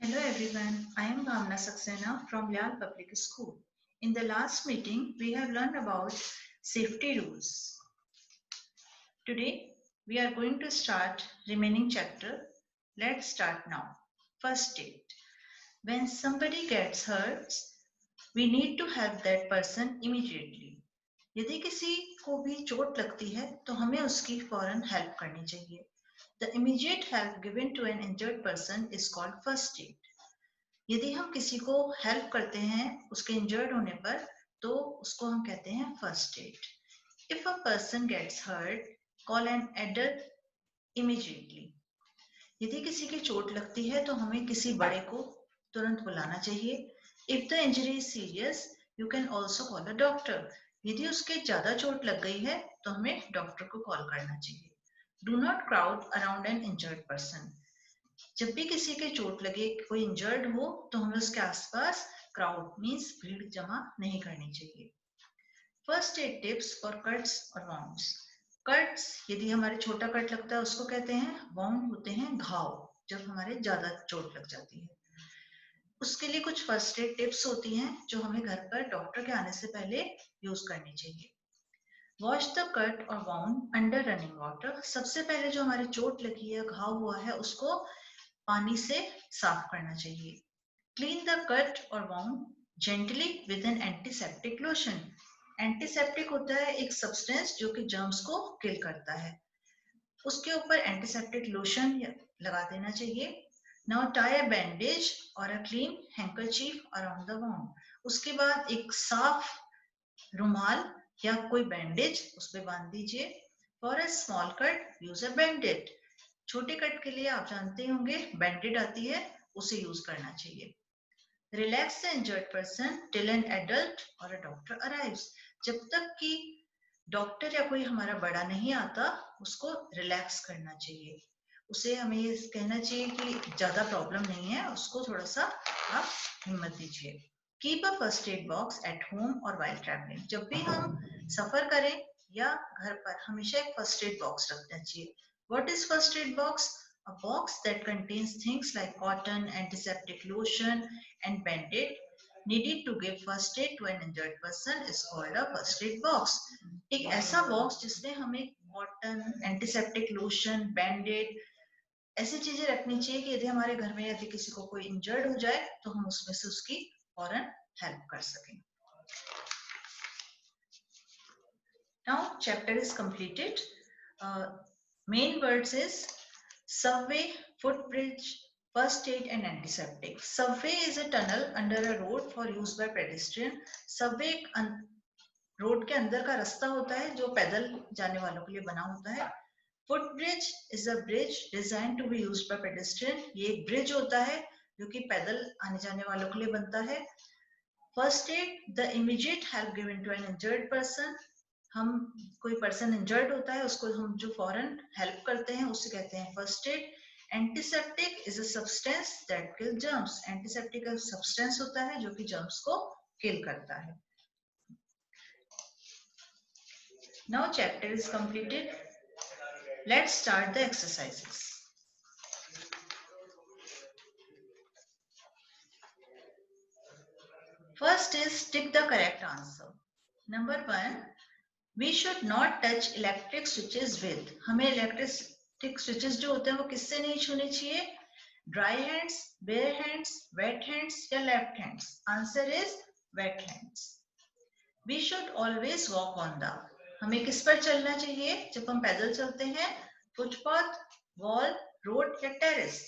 Hello everyone, I am Bhavna Saxena from Lyall Public School. In the last meeting, we have learned about safety rules. Today, we are going to start remaining chapter. Let's start now. First aid. When somebody gets hurt, we need to help that person immediately. यदि किसी को भी चोट लगती है तो हमें उसकी फौरन हेल्प करनी चाहिए. The immediate help given to an injured person is called first aid. यदि हम किसी को हेल्प करते हैं उसके इंजर्ड होने पर तो उसको हम कहते हैं first aid. If a person gets hurt call an adult immediately. यदि किसी की चोट लगती है तो हमें किसी बड़े को तुरंत बुलाना चाहिए. If the injury is serious you can also call a doctor. यदि उसके ज्यादा चोट लग गई है तो हमें डॉक्टर को कॉल करना चाहिए. Do not crowd around an injured person. जब भी किसी के चोट लगे कोई इंजर्ड हो तो हमें उसके आसपास क्राउड मींस भीड़ जमा नहीं करनी चाहिए. First aid tips for cuts और वाउंड्स. कट्स यदि हमारे छोटा कट लगता है उसको कहते हैं. वाउंड होते हैं घाव जब हमारे ज्यादा चोट लग जाती है. उसके लिए कुछ फर्स्ट एड टिप्स होती हैं जो हमें घर पर डॉक्टर के आने से पहले यूज करनी चाहिए. वॉश द कट और वाउंड अंडर रनिंग वाटर. सबसे पहले जो हमारी चोट लगी है घाव हुआ है उसको पानी से साफ करना चाहिए. क्लीन द कट और wound gently with N antiseptic lotion. Antiseptic होता है एक सब्सटेंस जो कि जर्म्स को किल करता है. उसके ऊपर एंटीसेप्टिक लोशन लगा देना चाहिए. नाउ टाई अ बैंडेज और a clean handkerchief around the wound. उसके बाद एक साफ रुमाल या कोई बैंडेज उस पर बांध दीजिए. For a small cut use a band aid. छोटे कट के लिए आप जानते होंगे बैंडेड आती है उसे यूज करना चाहिए. Relax the injured person till an adult और अ डॉक्टर अराइव्स. जब तक कि डॉक्टर या कोई हमारा बड़ा नहीं आता उसको रिलैक्स करना चाहिए. उसे हमें ये कहना चाहिए कि ज्यादा प्रॉब्लम नहीं है, उसको थोड़ा सा आप हिम्मत दीजिए. Keep a first aid box at home और व्हाइल ट्रैवलिंग. जब भी हम सफर करें या घर पर हमेशा एक फर्स्ट एड बॉक्स रखना चाहिए. What is first aid box? A box that contains things like cotton, antiseptic lotion, and band-aid needed to give first aid to an injured person is called a first aid box. एक ऐसा box जिसमें हमें cotton, antiseptic lotion, बैंडेड ऐसी चीजें रखनी चाहिए कि यदि हमारे घर में यदि किसी को कोई इंजर्ड हो जाए तो हम उसमें से उसकी फौरन हेल्प कर सकें. Now chapter is completed. Main words is subway, footbridge, first aid and antiseptic. Subway is a tunnel under a road for use by pedestrian. Subway एक रोड के अंदर का रास्ता होता है जो पैदल जाने वालों के लिए बना होता है. Footbridge is a bridge designed to be used by pedestrian. ये एक ब्रिज होता है जो कि पैदल आने जाने वालों के लिए बनता है. First aid, the immediate help given to an injured person. हम कोई पर्सन इंजर्ड होता है उसको हम जो फौरन हेल्प करते हैं उसे कहते हैं first aid. Antiseptic is a substance that kill germs. Antiseptic एक सब्सटेंस होता है जो कि जर्म्स को किल करता है. Now chapter is completed. Let's start the exercises. First is tick the correct answer. Number 1, we should not touch electric switches with. हमें electric switches जो होते हैं वो किससे नहीं छूने चाहिए? Dry hands, bare hands, wet hands या left hands. Answer is wait hands. We should always walk on the. हमें किस पर चलना चाहिए जब हम पैदल चलते हैं? फुटपाथ, वॉल, रोड या terrace.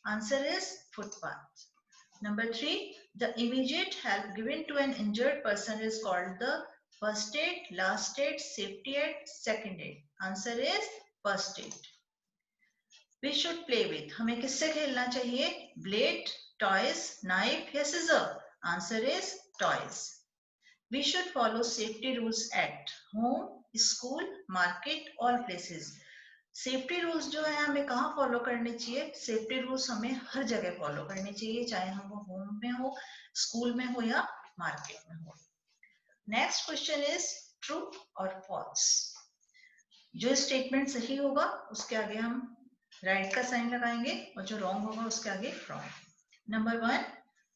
Answer is footpath. Number 3, the immediate help given to an injured person is called the first aid, last aid, safety aid, second aid. Answer is first aid. We should play with. हमें किससे खेलना चाहिए? Blade, toys, knife या scissor. Answer is toys. We should follow safety rules at home, school, market, all places. Safety rules जो है हमें कहाँ follow करने चाहिए? सेफ्टी रूल्स हमें हर जगह फॉलो करने चाहिए, चाहे हम वो होम में हो, स्कूल में हो या मार्केट में हो. नेक्स्ट क्वेश्चन इज ट्रू और फॉल्स. जो स्टेटमेंट सही होगा उसके आगे हम राइट का साइन लगाएंगे और जो रॉन्ग होगा उसके आगे wrong. Number 1,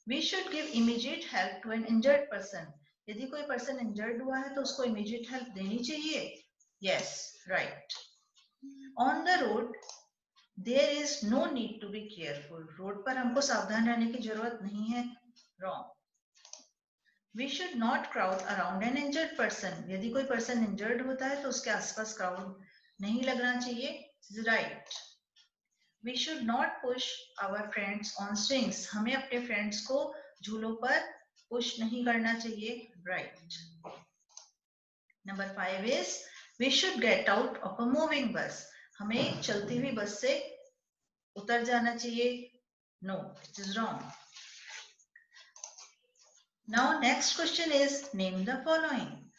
we should give immediate help to an injured person. यदि कोई पर्सन इंजर्ड हुआ है तो उसको इमीडिएट हेल्प देनी चाहिए. Yes, right. On the road, there is no need to be careful. Road पर हमको सावधान रहने की जरूरत नहीं है. Wrong. We should not crowd around an injured person. यदि कोई पर्सन इंजर्ड होता है तो उसके आसपास क्राउड नहीं लगना चाहिए. Right. We should not push our friends on swings. हमें अपने फ्रेंड्स को झूलों पर पुश नहीं करना चाहिए. Right. Number 5 is we should get out of a moving bus. हमें चलती हुई बस से उतर जाना चाहिए. No, it is wrong. Now next question is name the following.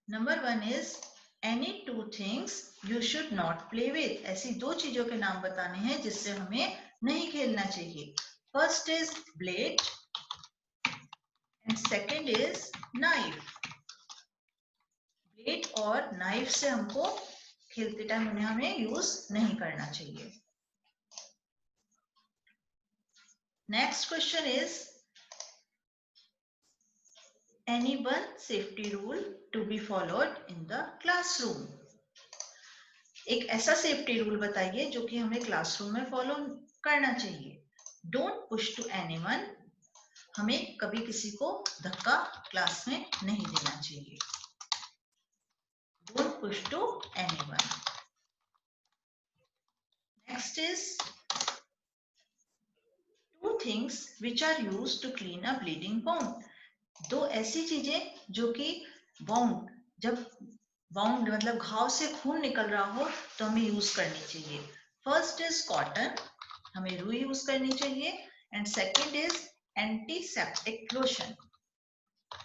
Number 1 is any two things you should not play with. ऐसी दो चीजों के नाम बताने हैं जिससे हमें नहीं खेलना चाहिए. First is blade and second is knife. Blade और नाइफ से हमको खेलते टाइम उन्हें हमें यूज नहीं करना चाहिए. Next question is any one safety rule to be followed in the classroom. एक ऐसा सेफ्टी रूल बताइए जो कि हमें क्लासरूम में फॉलो करना चाहिए. Don't push to anyone. हमें कभी किसी को धक्का क्लास में नहीं देना चाहिए. Don't push to anyone. Next is two things which are used to clean a bleeding wound. दो ऐसी चीजें जो कि wound, जब wound मतलब घाव से खून निकल रहा हो तो हमें यूज करनी चाहिए. First is cotton. हमें रुई यूज करनी चाहिए. And second is antiseptic lotion.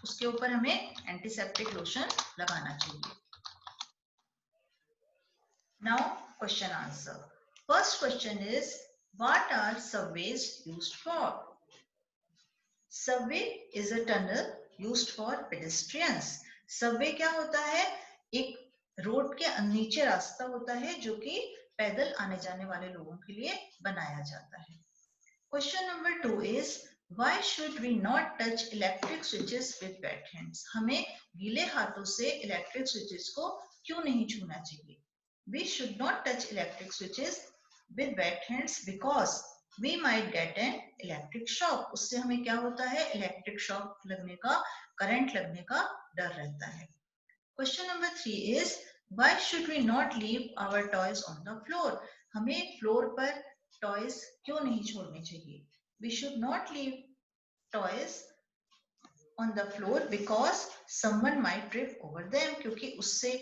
उसके ऊपर हमें एंटीसेप्टिक लोशन लगाना चाहिए. Now question answer. First question is what are subways used for? Subway is a tunnel used for pedestrians. Subway क्या होता है? एक रोड के नीचे रास्ता होता है जो कि पैदल आने जाने वाले लोगों के लिए बनाया जाता है. Question number 2 is why should we not touch electric switches with wet hands? हमें गीले हाथों से इलेक्ट्रिक स्विचेस को क्यों नहीं छूना चाहिए? We should not touch electric switches with wet hands because we might get an electric shock. उससे हमें क्या होता है? इलेक्ट्रिक शॉक लगने का, करंट लगने का डर रहता है. Question number 3 is why should we not leave our toys on the floor? हमें फ्लोर पर टॉयज क्यों नहीं छोड़ने चाहिए? We should not leave toys on the floor because someone might trip over them. क्योंकि उससे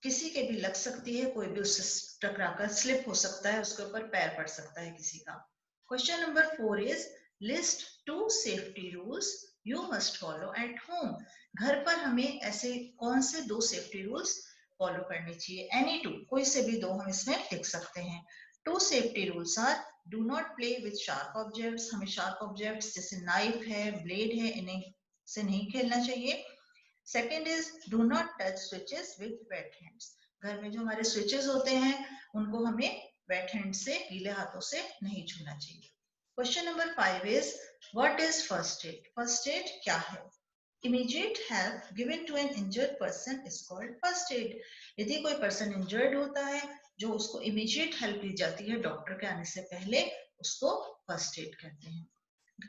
किसी के भी लग सकती है, कोई भी उससे टकराकर स्लिप हो सकता है, उसके ऊपर पैर पड़ सकता है किसी का. Question number 4 is list 2 safety rules you must follow at home. घर पर हमें ऐसे कौन से 2 सेफ्टी रूल्स फॉलो करने चाहिए? एनी 2, कोई से भी 2 हम इसमें लिख सकते हैं. 2 safety rules are do not play with sharp objects. हमें शार्प ऑब्जेक्ट्स जैसे नाइफ है, ब्लेड है, इन्हें से नहीं खेलना चाहिए. Second is do not touch switches with wet hands. घर में जो हमारे स्विचेस होते हैं उनको हमें वेट हैंड से, गीले हाथों से नहीं छूना चाहिए. Question number 5 is what is first aid? First aid क्या है? Immediate help given to an injured person is called first aid. यदि कोई पर्सन इंजर्ड होता है जो उसको इमीडिएट हेल्प दी जाती है डॉक्टर के आने से पहले, उसको फर्स्ट एड कहते हैं.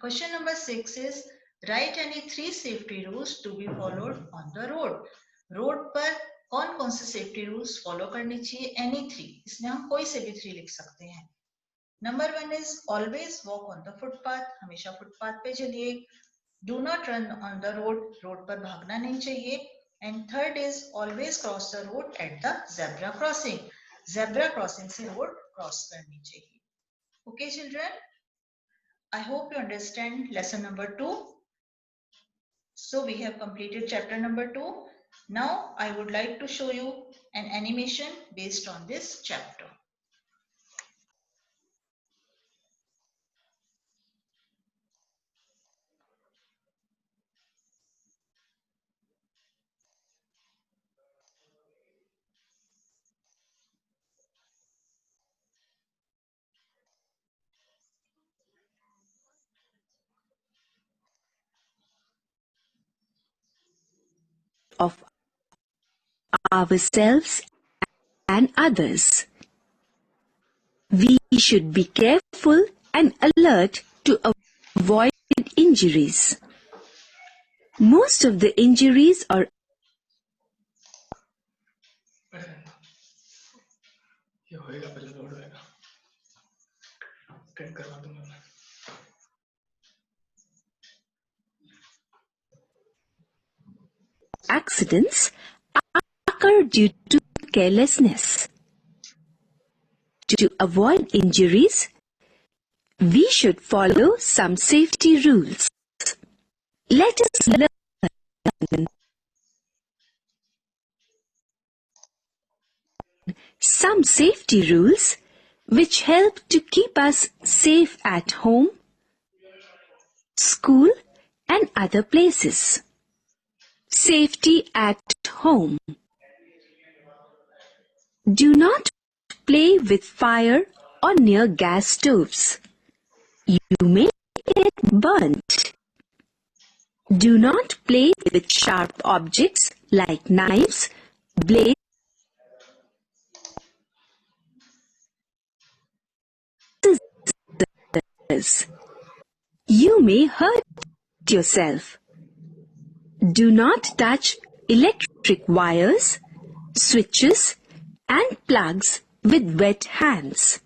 Question number 6 is Write any 3 safety rules to be followed on the road. Road पर कौन कौन से सेफ्टी रूल्स फॉलो करने चाहिए? एनी 3. इसमें हम कोई से भी 3 लिख सकते हैं. Number 1 is always walk on the footpath. हमेशा फुटपाथ पे चलिए. Do not run on the road. Road पर भागना नहीं चाहिए. And third is always cross the road at the zebra crossing. Zebra crossing से रोड क्रॉस करनी चाहिए. Okay children, I hope you understand lesson number 2. So we have completed chapter number 2. Now I would like to show you an animation based on this chapter. of ourselves and others. We should be careful and alert to avoid injuries. Most of the injuries are accidents occur due to carelessness. To avoid injuries, we should follow some safety rules. Let us learn some safety rules which help to keep us safe at home, school, and other places. Safety at home. Do not play with fire or near gas stoves. You may get burnt. Do not play with sharp objects like knives, blades, scissors. You may hurt yourself. Do not touch electric wires, switches, and plugs with wet hands.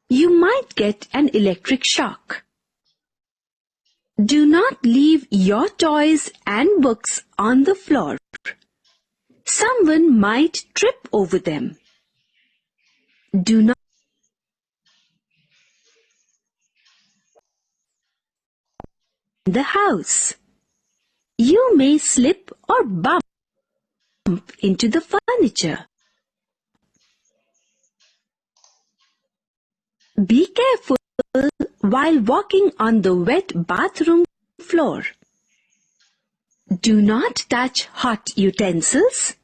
You might get an electric shock. Do not leave your toys and books on the floor. Someone might trip over them. Do not in the house. You may slip or bump into the furniture. Be careful while walking on the wet bathroom floor. Do not touch hot utensils,